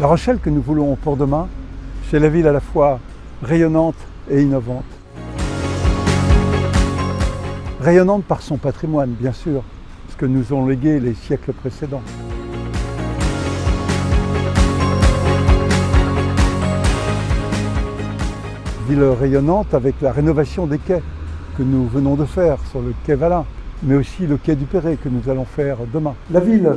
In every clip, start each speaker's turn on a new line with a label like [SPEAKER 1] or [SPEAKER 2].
[SPEAKER 1] La Rochelle que nous voulons pour demain, c'est la ville à la fois rayonnante et innovante. Rayonnante par son patrimoine, bien sûr, ce que nous ont légué les siècles précédents. Ville rayonnante avec la rénovation des quais que nous venons de faire sur le quai Valin, mais aussi le quai du Perret que nous allons faire demain. La ville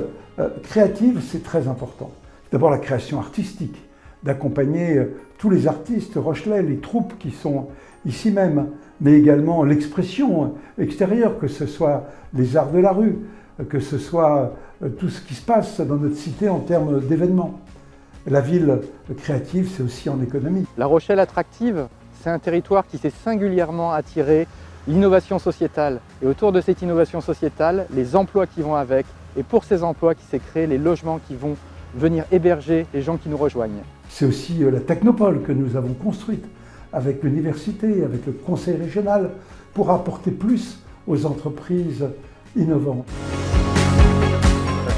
[SPEAKER 1] créative, c'est très important. D'abord la création artistique, d'accompagner tous les artistes rochelais, les troupes qui sont ici même, mais également l'expression extérieure, que ce soit les arts de la rue, que ce soit tout ce qui se passe dans notre cité en termes d'événements. La ville créative, c'est aussi en économie.
[SPEAKER 2] La Rochelle attractive, c'est un territoire qui s'est singulièrement attiré l'innovation sociétale. Et autour de cette innovation sociétale, les emplois qui vont avec, et pour ces emplois qui s'est créé les logements qui vont venir héberger les gens qui nous rejoignent.
[SPEAKER 1] C'est aussi la technopole que nous avons construite avec l'université, avec le conseil régional, pour apporter plus aux entreprises innovantes.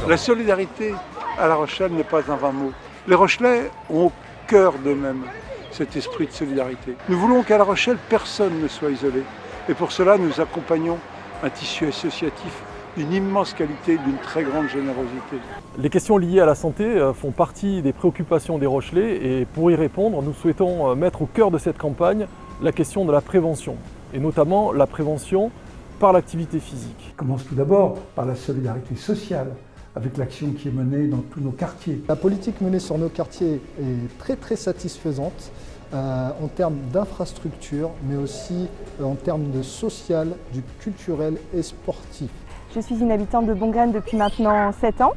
[SPEAKER 3] La solidarité à La Rochelle n'est pas un vain mot. Les Rochelais ont au cœur d'eux-mêmes cet esprit de solidarité. Nous voulons qu'à La Rochelle, personne ne soit isolé. Et pour cela, nous accompagnons un tissu associatif d'une immense qualité, d'une très grande générosité.
[SPEAKER 4] Les questions liées à la santé font partie des préoccupations des Rochelais et pour y répondre, nous souhaitons mettre au cœur de cette campagne la question de la prévention et notamment la prévention par l'activité physique.
[SPEAKER 1] On commence tout d'abord par la solidarité sociale avec l'action qui est menée dans tous nos quartiers.
[SPEAKER 5] La politique menée sur nos quartiers est très satisfaisante en termes d'infrastructures, mais aussi en termes de social, du culturel et sportif.
[SPEAKER 6] Je suis une habitante de Bongraine depuis maintenant 7 ans.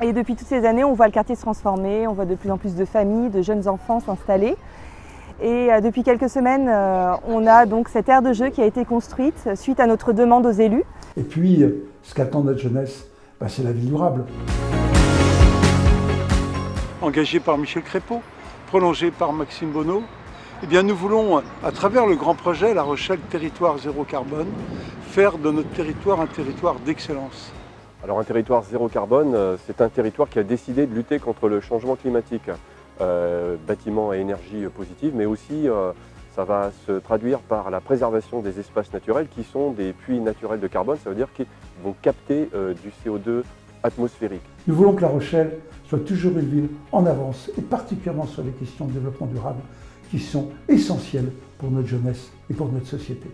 [SPEAKER 6] Et depuis toutes ces années, on voit le quartier se transformer, on voit de plus en plus de familles, de jeunes enfants s'installer. Et depuis quelques semaines, on a donc cette aire de jeu qui a été construite suite à notre demande aux élus.
[SPEAKER 1] Et puis, ce qu'attend notre jeunesse, c'est la ville durable.
[SPEAKER 3] Engagé par Michel Crépeau, prolongé par Maxime Bonneau, eh bien nous voulons, à travers le grand projet La Rochelle Territoire Zéro Carbone, faire de notre territoire un territoire d'excellence.
[SPEAKER 7] Alors un territoire zéro carbone, c'est un territoire qui a décidé de lutter contre le changement climatique. Bâtiments à énergie positive, mais aussi ça va se traduire par la préservation des espaces naturels qui sont des puits naturels de carbone, ça veut dire qu'ils vont capter du CO2 atmosphérique.
[SPEAKER 1] Nous voulons que La Rochelle soit toujours une ville en avance, et particulièrement sur les questions de développement durable qui sont essentielles pour notre jeunesse et pour notre société.